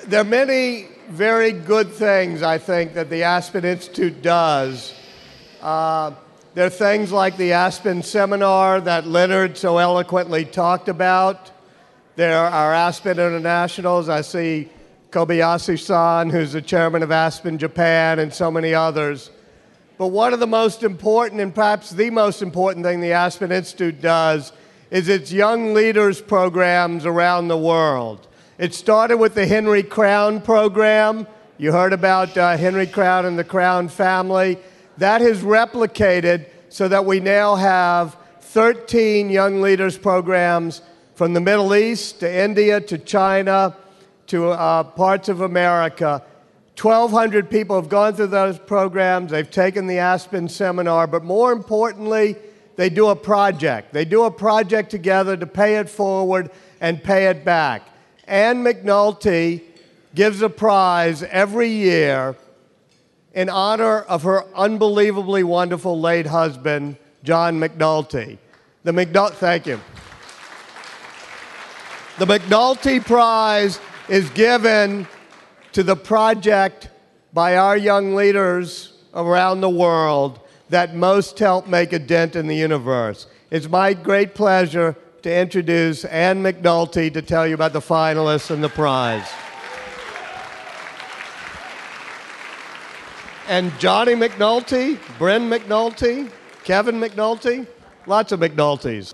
There are many very good things, I think, that the Aspen Institute does. There are things like the Aspen Seminar that Leonard so eloquently talked about. There are Aspen Internationals. I see Kobayashi-san, who's the chairman of Aspen Japan, and so many others. But one of the most important, and perhaps the most important thing the Aspen Institute does is its Young Leaders programs around the world. It started with the Henry Crown program. You heard about Henry Crown and the Crown family. That has replicated so that we now have 13 Young Leaders programs from the Middle East to India to China to parts of America. 1,200 people have gone through those programs. They've taken the Aspen Seminar, but more importantly, they do a project. They do a project together to pay it forward and pay it back. Anne McNulty gives a prize every year in honor of her unbelievably wonderful late husband, John McNulty. Thank you. The McNulty Prize is given to the project by our young leaders around the world that most help make a dent in the universe. It's my great pleasure to introduce Anne McNulty to tell you about the finalists and the prize. And Johnny McNulty, Bryn McNulty, Kevin McNulty, lots of McNultys.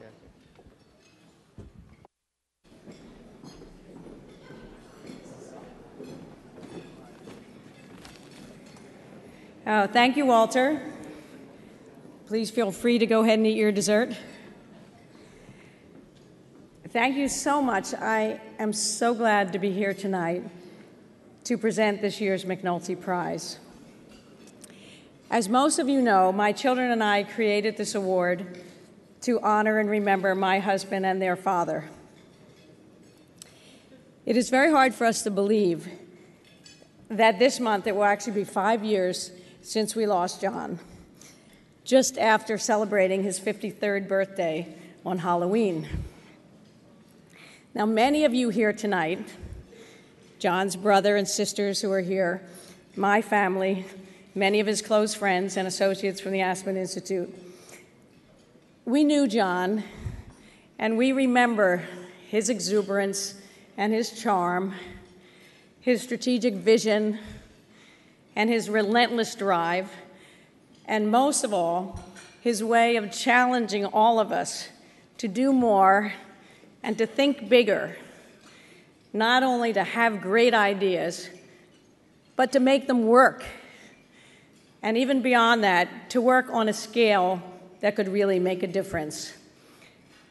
Thank you, Walter. Please feel free to go ahead and eat your dessert. Thank you so much. I am so glad to be here tonight to present this year's McNulty Prize. As most of you know, my children and I created this award to honor and remember my husband and their father. It is very hard for us to believe that this month it will actually be 5 years since we lost John, just after celebrating his 53rd birthday on Halloween. Now, many of you here tonight, John's brother and sisters who are here, my family, many of his close friends and associates from the Aspen Institute, we knew John, and we remember his exuberance and his charm, his strategic vision, and his relentless drive, and most of all, his way of challenging all of us to do more and to think bigger, not only to have great ideas, but to make them work. And even beyond that, to work on a scale that could really make a difference.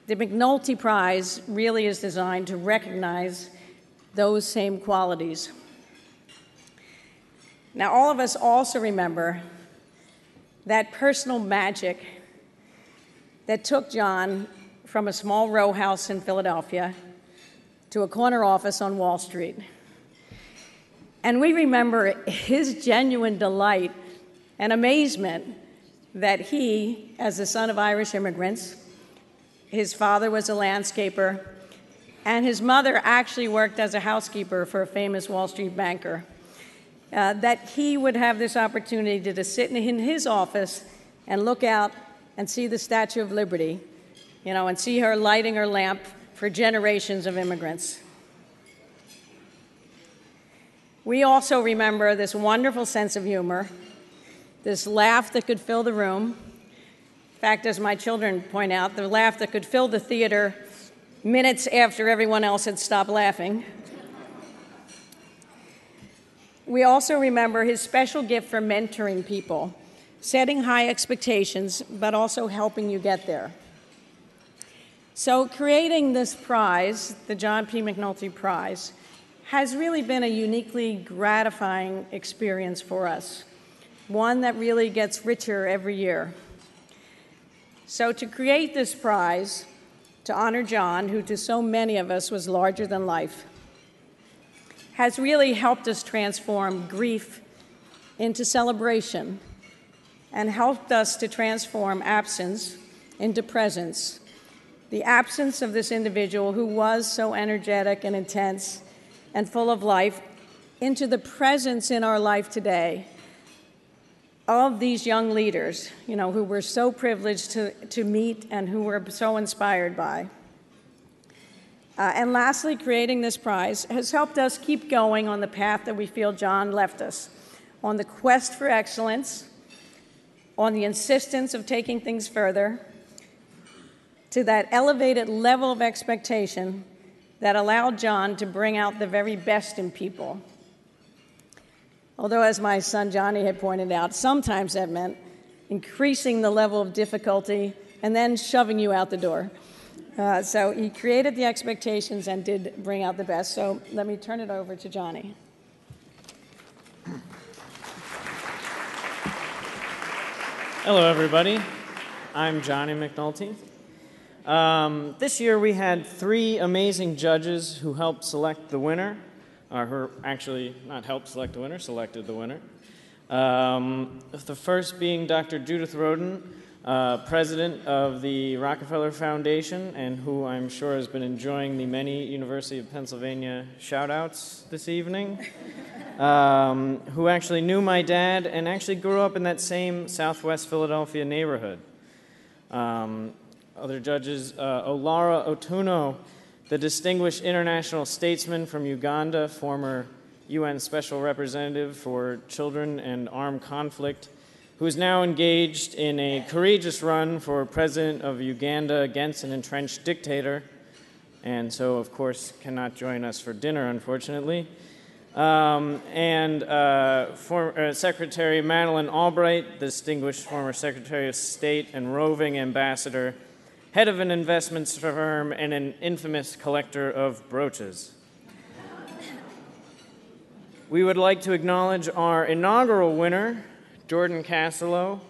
The McNulty Prize really is designed to recognize those same qualities. Now, all of us also remember that personal magic that took John from a small row house in Philadelphia to a corner office on Wall Street. And we remember his genuine delight and amazement that he, as the son of Irish immigrants, his father was a landscaper, and his mother actually worked as a housekeeper for a famous Wall Street banker, that he would have this opportunity to sit in his office and look out and see the Statue of Liberty, and see her lighting her lamp for generations of immigrants. We also remember this wonderful sense of humor, this laugh that could fill the room. In fact, as my children point out, the laugh that could fill the theater minutes after everyone else had stopped laughing. We also remember his special gift for mentoring people, setting high expectations, but also helping you get there. So creating this prize, the John P. McNulty Prize, has really been a uniquely gratifying experience for us, one that really gets richer every year. So to create this prize, to honor John, who to so many of us was larger than life, has really helped us transform grief into celebration and helped us to transform absence into presence. The absence of this individual who was so energetic and intense and full of life into the presence in our life today of these young leaders, who we're so privileged to meet and who we're so inspired by. And lastly, creating this prize has helped us keep going on the path that we feel John left us, on the quest for excellence, on the insistence of taking things further, to that elevated level of expectation that allowed John to bring out the very best in people. Although, as my son Johnny had pointed out, sometimes that meant increasing the level of difficulty and then shoving you out the door. So he created the expectations and did bring out the best. So let me turn it over to Johnny. Hello, everybody. I'm Johnny McNulty. This year we had 3 amazing judges who helped select the winner, or who actually not helped select the winner, selected the winner. The first being Dr. Judith Rodin, president of the Rockefeller Foundation, and who I'm sure has been enjoying the many University of Pennsylvania shout-outs this evening, who actually knew my dad and actually grew up in that same Southwest Philadelphia neighborhood. Other judges, Olara Otuno, the distinguished international statesman from Uganda, former UN Special Representative for Children and Armed Conflict, who is now engaged in a courageous run for president of Uganda against an entrenched dictator, and so, of course, cannot join us for dinner, unfortunately. Secretary Madeleine Albright, the distinguished former Secretary of State and roving ambassador, head of an investments firm, and an infamous collector of brooches. We would like to acknowledge our inaugural winner, Jordan Castillo,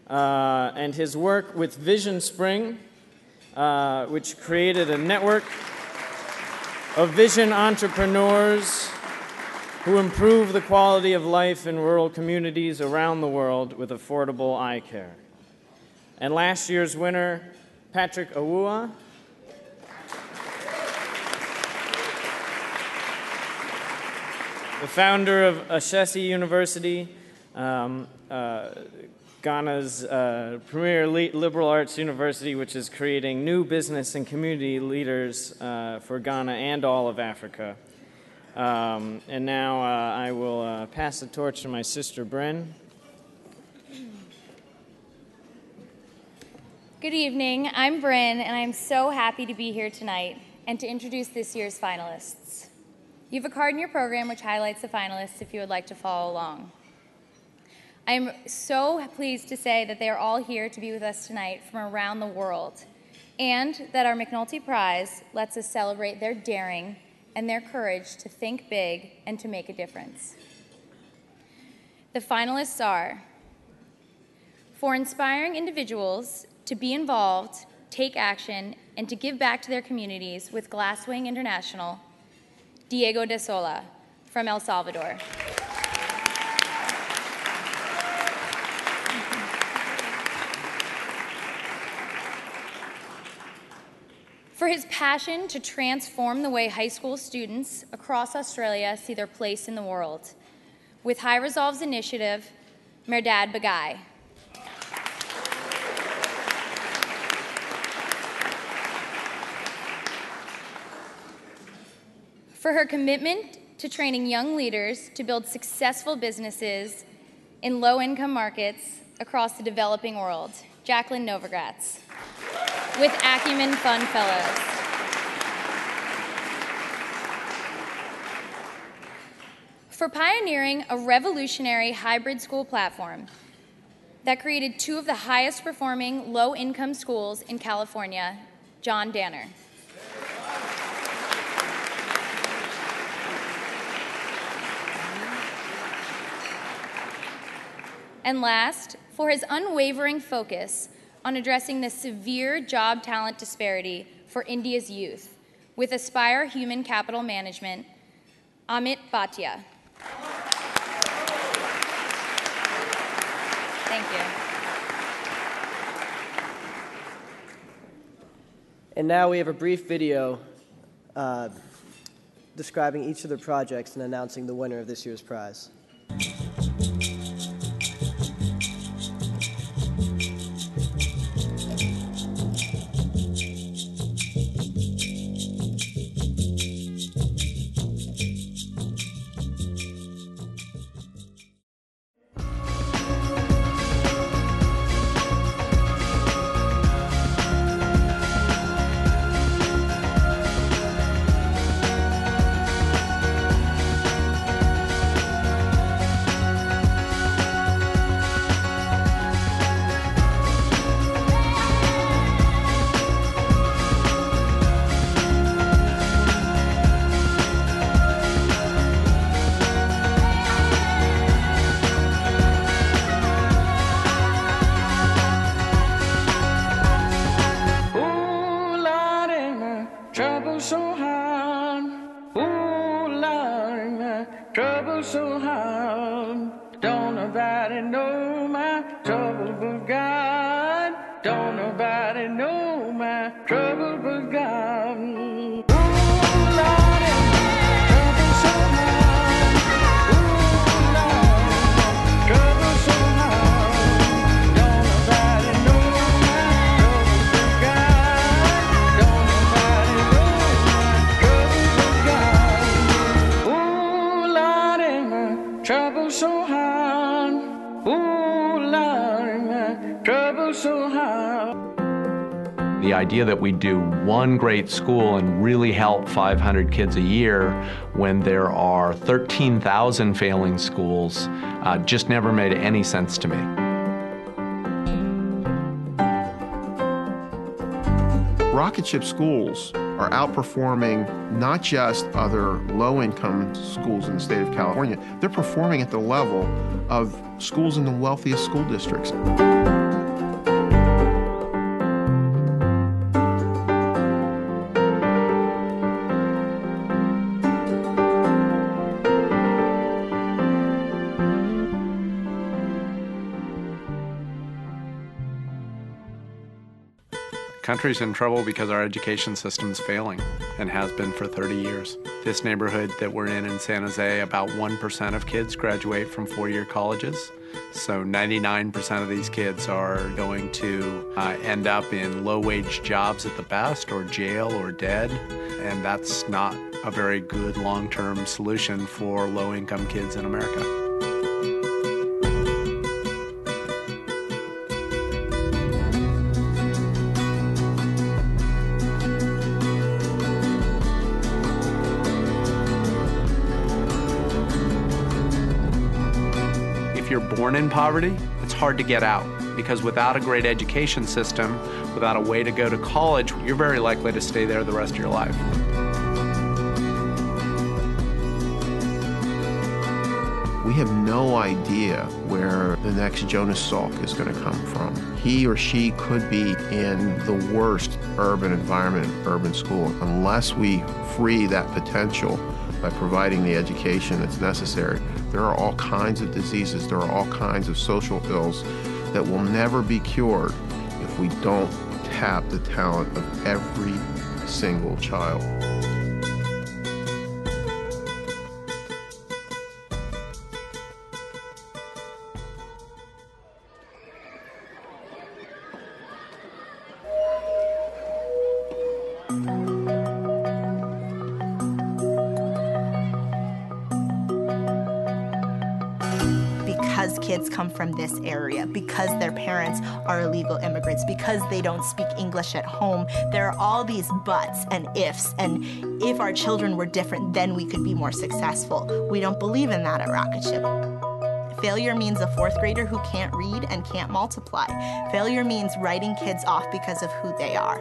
and his work with Vision Spring, which created a network of vision entrepreneurs who improve the quality of life in rural communities around the world with affordable eye care. And last year's winner, Patrick Awua, the founder of Ashesi University, Ghana's premier liberal arts university, which is creating new business and community leaders for Ghana and all of Africa. And now I will pass the torch to my sister, Bren. Good evening, I'm Bryn, and I'm so happy to be here tonight and to introduce this year's finalists. You have a card in your program which highlights the finalists if you would like to follow along. I am so pleased to say that they are all here to be with us tonight from around the world, and that our McNulty Prize lets us celebrate their daring and their courage to think big and to make a difference. The finalists are: for inspiring individuals to be involved, take action, and to give back to their communities with Glasswing International, Diego de Sola from El Salvador. For his passion to transform the way high school students across Australia see their place in the world, with High Resolve's initiative, Merdad Bagai. For her commitment to training young leaders to build successful businesses in low-income markets across the developing world, Jacqueline Novogratz, with Acumen Fund Fellows. For pioneering a revolutionary hybrid school platform that created 2 of the highest performing low-income schools in California, John Danner. And last, for his unwavering focus on addressing the severe job talent disparity for India's youth, with Aspire Human Capital Management, Amit Bhatia. Thank you. And now we have a brief video describing each of their projects and announcing the winner of this year's prize. The idea that we do one great school and really help 500 kids a year when there are 13,000 failing schools just never made any sense to me. Rocketship schools are outperforming not just other low-income schools in the state of California, they're performing at the level of schools in the wealthiest school districts. Country's in trouble because our education system's failing and has been for 30 years. This neighborhood that we're in San Jose, about 1% of kids graduate from four-year colleges. So 99% of these kids are going to end up in low-wage jobs at the best, or jail, or dead. And that's not a very good long-term solution for low-income kids in America. If you're born in poverty, it's hard to get out, because without a great education system, without a way to go to college, you're very likely to stay there the rest of your life. We have no idea where the next Jonas Salk is going to come from. He or she could be in the worst urban environment, urban school, unless we free that potential by providing the education that's necessary. There are all kinds of diseases, there are all kinds of social ills that will never be cured if we don't tap the talent of every single child. Because kids come from this area, because their parents are illegal immigrants, because they don't speak English at home, there are all these buts and ifs, and if our children were different, then we could be more successful. We don't believe in that at Rocketship. Failure means a fourth grader who can't read and can't multiply. Failure means writing kids off because of who they are.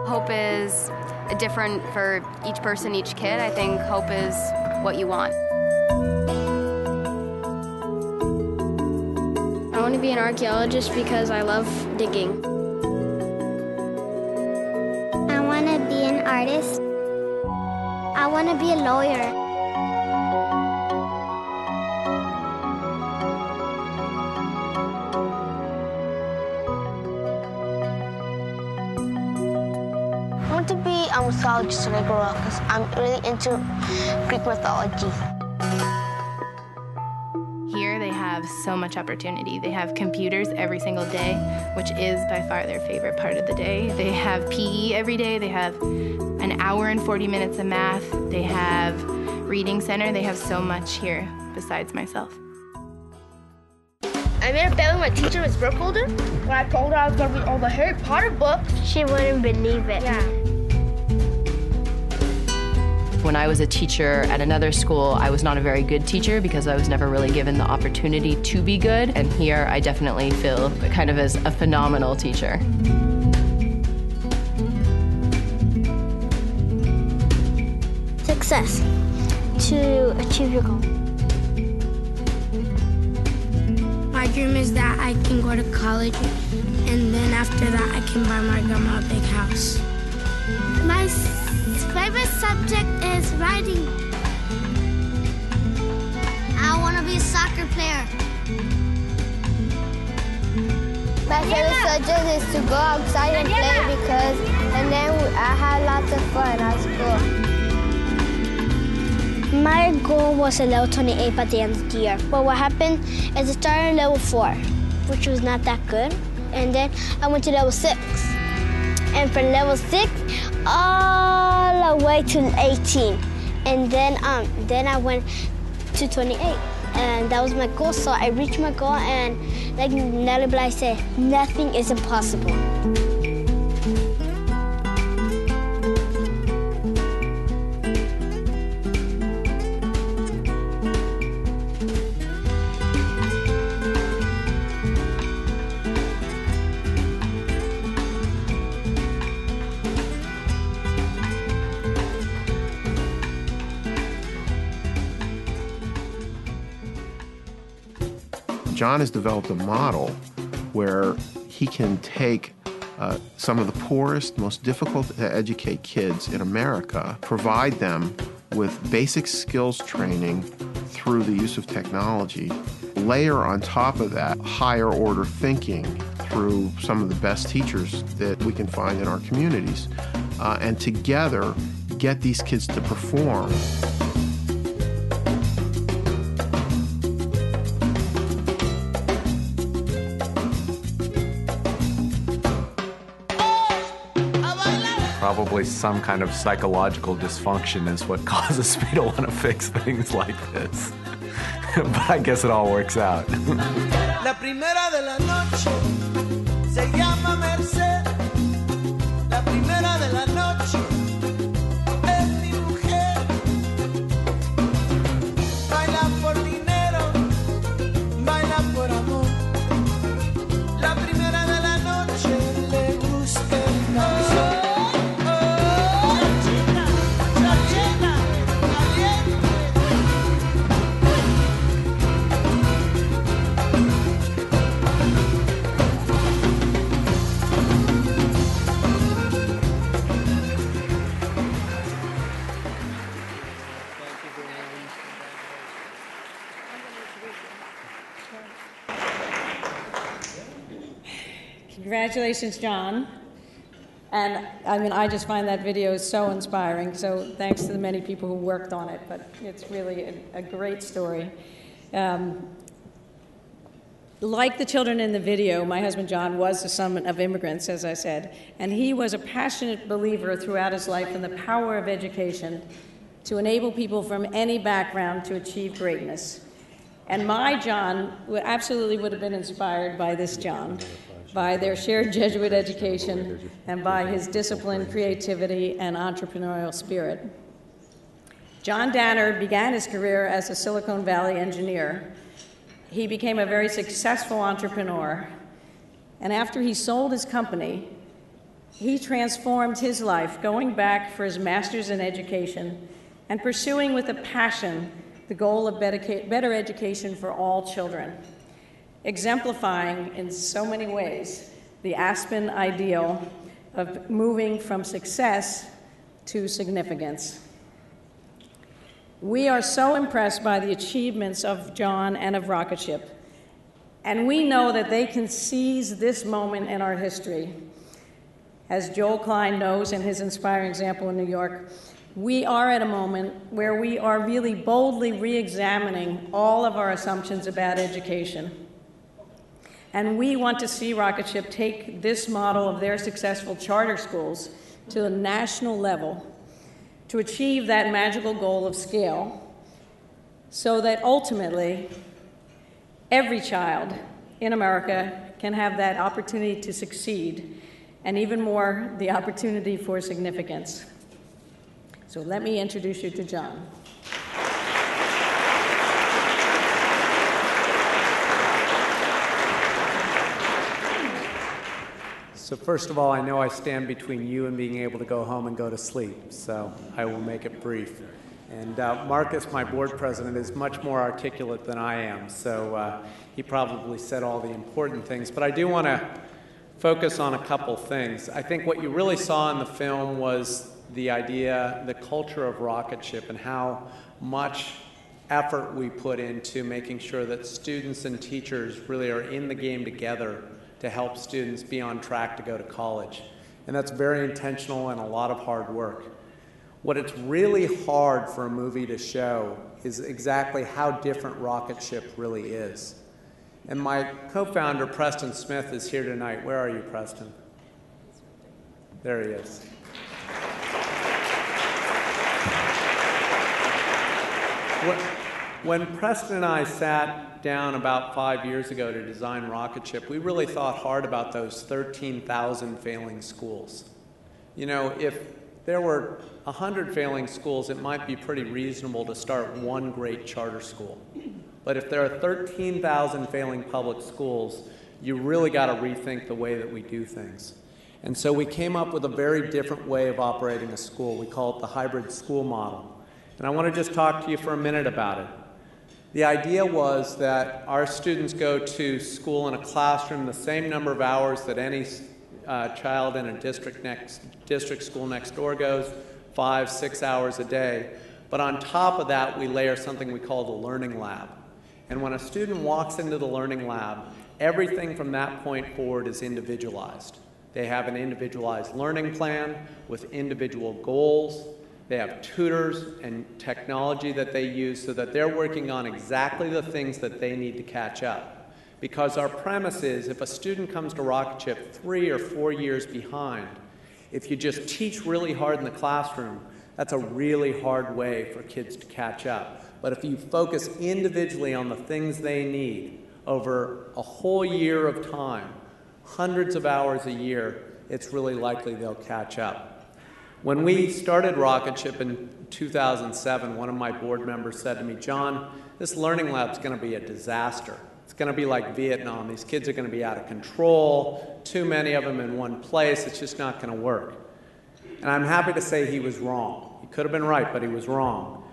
Hope is different for each person, each kid. I think hope is what you want. I want to be an archaeologist because I love digging. I want to be an artist. I want to be a lawyer. I want to be I'm a mythologist when I grow up because I'm really into Greek mythology. Here they have so much opportunity. They have computers every single day, which is by far their favorite part of the day. They have PE every day. They have an hour and 40 minutes of math. They have reading center. They have so much here besides myself. I made a bet with my teacher, Miss Brookholder. When I told her I was going to read all the Harry Potter books, she wouldn't believe it. Yeah. When I was a teacher at another school, I was not a very good teacher because I was never really given the opportunity to be good. And here I definitely feel kind of as a phenomenal teacher. Success. To achieve your goal. My dream is that I can go to college, and then after that I can buy my grandma a big house. My favorite subject is writing. I want to be a soccer player. My favorite subject is to go outside and play and then I had lots of fun at school. My goal was a level 28 by the end of the year. But what happened is I started at level 4, which was not that good. And then I went to level 6. And from level 6 all the way to 18. And then I went to 28. And that was my goal. So I reached my goal, and like Nellie Bly said, nothing is impossible. John has developed a model where he can take some of the poorest, most difficult to educate kids in America, provide them with basic skills training through the use of technology, layer on top of that higher order thinking through some of the best teachers that we can find in our communities, and together get these kids to perform. Probably some kind of psychological dysfunction is what causes me to want to fix things like this. But I guess it all works out. La primera de la noche se llama Merced. La primera de la noche es mi mujer. Baila por dinero, baila por amor. La primera de la noche le gusta el calzón. Congratulations, John. And I mean, I just find that video so inspiring. So thanks to the many people who worked on it, but it's really a great story. Like the children in the video, my husband John was the son of immigrants, as I said, and he was a passionate believer throughout his life in the power of education to enable people from any background to achieve greatness. And my John absolutely would have been inspired by this John, by their shared Jesuit education, and by his discipline, creativity, and entrepreneurial spirit. John Danner began his career as a Silicon Valley engineer. He became a very successful entrepreneur, and after he sold his company, he transformed his life, going back for his master's in education and pursuing with a passion the goal of better education for all children, exemplifying in so many ways the Aspen ideal of moving from success to significance. We are so impressed by the achievements of John and of Rocketship, and we know that they can seize this moment in our history. As Joel Klein knows in his inspiring example in New York, we are at a moment where we are really boldly re-examining all of our assumptions about education. And we want to see Rocketship take this model of their successful charter schools to the national level to achieve that magical goal of scale, so that ultimately every child in America can have that opportunity to succeed, and even more, the opportunity for significance. So let me introduce you to John. So first of all, I know I stand between you and being able to go home and go to sleep, so I will make it brief. And Marcus, my board president, is much more articulate than I am, so he probably said all the important things. But I do want to focus on a couple things. I think what you really saw in the film was the idea, the culture of Rocketship, and how much effort we put into making sure that students and teachers really are in the game together to help students be on track to go to college. And that's very intentional and a lot of hard work. What it's really hard for a movie to show is exactly how different Rocketship really is. And my co-founder, Preston Smith, is here tonight. Where are you, Preston? There he is. When Preston and I sat down about 5 years ago to design Rocketship, we really thought hard about those 13,000 failing schools. You know, if there were 100 failing schools, it might be pretty reasonable to start one great charter school. But if there are 13,000 failing public schools, you really got to rethink the way that we do things. And so we came up with a very different way of operating a school. We call it the hybrid school model. And I want to just talk to you for a minute about it. The idea was that our students go to school in a classroom the same number of hours that any child in a district school next door goes, 5, 6 hours a day. But on top of that, we layer something we call the learning lab. And when a student walks into the learning lab, everything from that point forward is individualized. They have an individualized learning plan with individual goals. They have tutors and technology that they use so that they're working on exactly the things that they need to catch up. Because our premise is if a student comes to Rocketship 3 or 4 years behind, if you just teach really hard in the classroom, that's a really hard way for kids to catch up. But if you focus individually on the things they need over a whole year of time, hundreds of hours a year, it's really likely they'll catch up. When we started Rocketship in 2007, one of my board members said to me, "John, this learning lab's going to be a disaster. It's going to be like Vietnam. These kids are going to be out of control, too many of them in one place. It's just not going to work." And I'm happy to say he was wrong. He could have been right, but he was wrong.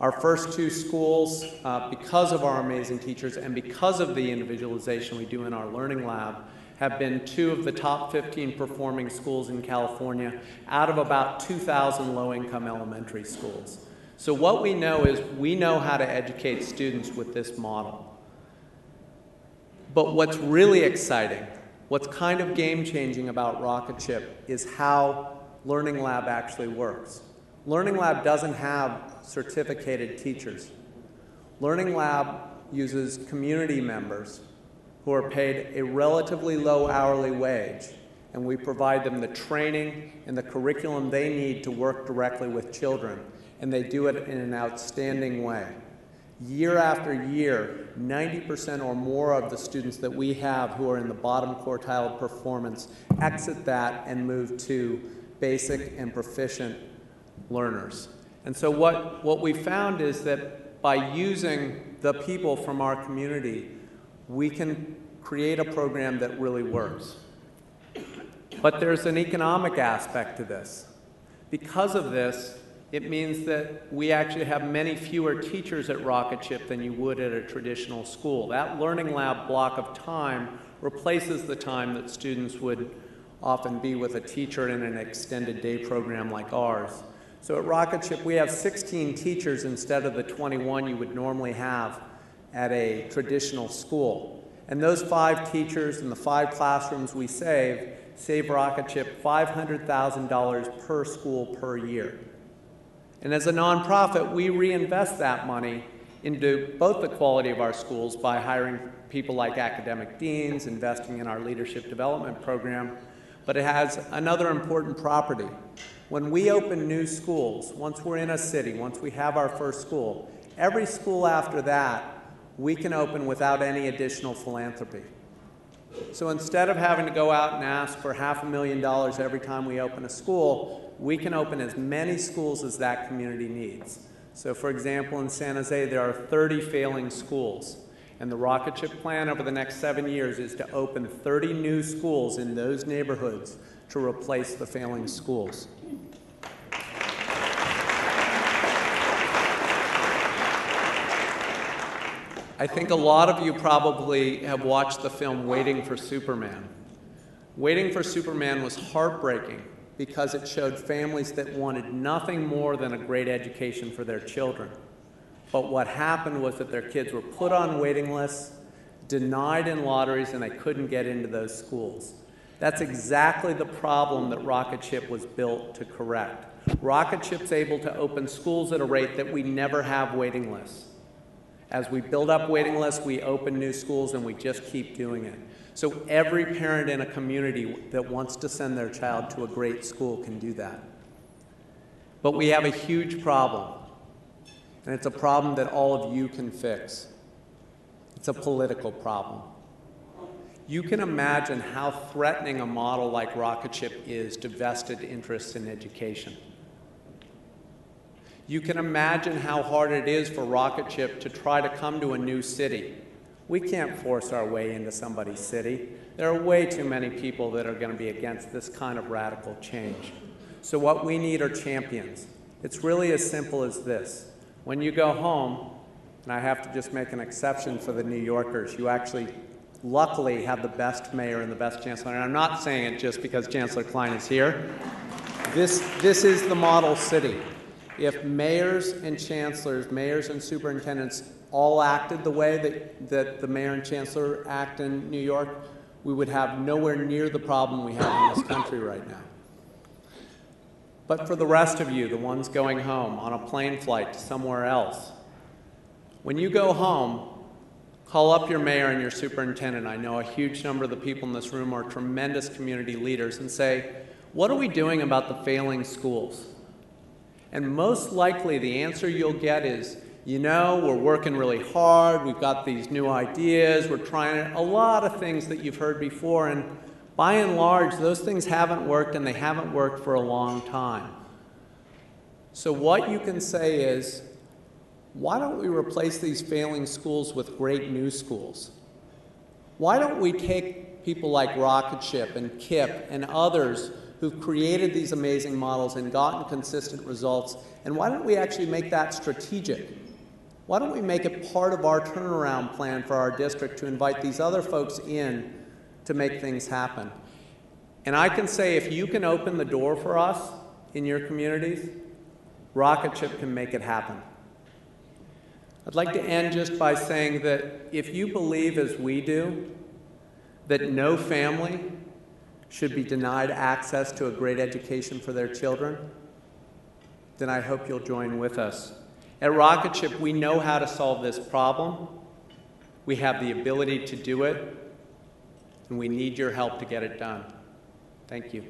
Our first 2 schools, because of our amazing teachers and because of the individualization we do in our learning lab, have been 2 of the top 15 performing schools in California out of about 2,000 low-income elementary schools. So what we know is we know how to educate students with this model. But what's really exciting, what's kind of game-changing about Rocketship is how Learning Lab actually works. Learning Lab doesn't have certificated teachers. Learning Lab uses community members who are paid a relatively low hourly wage, and we provide them the training and the curriculum they need to work directly with children, and they do it in an outstanding way. Year after year, 90% or more of the students that we have who are in the bottom quartile of performance exit that and move to basic and proficient learners. And so what we found is that by using the people from our community, we can create a program that really works. But there's an economic aspect to this. Because of this, it means that we actually have many fewer teachers at Rocketship than you would at a traditional school. That learning lab block of time replaces the time that students would often be with a teacher in an extended day program like ours. So at Rocketship, we have 16 teachers instead of the 21 you would normally have at a traditional school. And those 5 teachers and the 5 classrooms we save save Rocketship $500,000 per school per year. And as a nonprofit, we reinvest that money into both the quality of our schools by hiring people like academic deans, investing in our leadership development program, but it has another important property. When we open new schools, once we're in a city, once we have our first school, every school after that, we can open without any additional philanthropy. So instead of having to go out and ask for $500,000 every time we open a school, we can open as many schools as that community needs. So for example, in San Jose, there are 30 failing schools. And the Rocketship plan over the next 7 years is to open 30 new schools in those neighborhoods to replace the failing schools. I think a lot of you probably have watched the film Waiting for Superman. Waiting for Superman was heartbreaking because it showed families that wanted nothing more than a great education for their children. But what happened was that their kids were put on waiting lists, denied in lotteries, and they couldn't get into those schools. That's exactly the problem that Rocketship was built to correct. Rocketship's able to open schools at a rate that we never have waiting lists. As we build up waiting lists, we open new schools, and we just keep doing it. So every parent in a community that wants to send their child to a great school can do that. But we have a huge problem, and it's a problem that all of you can fix. It's a political problem. You can imagine how threatening a model like Rocketship is to vested interests in education. You can imagine how hard it is for Rocketship to try to come to a new city. We can't force our way into somebody's city. There are way too many people that are going to be against this kind of radical change. So what we need are champions. It's really as simple as this. When you go home, and I have to just make an exception for the New Yorkers, you actually, luckily, have the best mayor and the best chancellor. And I'm not saying it just because Chancellor Klein is here. This is the model city. If mayors and chancellors, mayors and superintendents all acted the way that the mayor and chancellor act in New York, we would have nowhere near the problem we have in this country right now. But for the rest of you, the ones going home on a plane flight to somewhere else, when you go home, call up your mayor and your superintendent. I know a huge number of the people in this room are tremendous community leaders, and say, what are we doing about the failing schools? And most likely the answer you'll get is, you know, we're working really hard, we've got these new ideas, we're trying a lot of things that you've heard before, and by and large, those things haven't worked, and they haven't worked for a long time. So what you can say is, why don't we replace these failing schools with great new schools? Why don't we take people like Rocketship and KIPP and others who've created these amazing models and gotten consistent results, and why don't we actually make that strategic? Why don't we make it part of our turnaround plan for our district to invite these other folks in to make things happen? And I can say, if you can open the door for us in your communities, Rocketship can make it happen. I'd like to end just by saying that if you believe, as we do, that no family should be denied access to a great education for their children, then I hope you'll join with us. At Rocketship, we know how to solve this problem. We have the ability to do it, and we need your help to get it done. Thank you.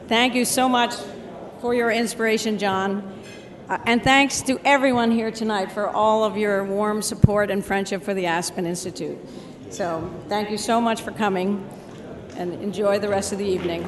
Thank you so much for your inspiration, John. And thanks to everyone here tonight for all of your warm support and friendship for the Aspen Institute. So thank you so much for coming, and enjoy the rest of the evening.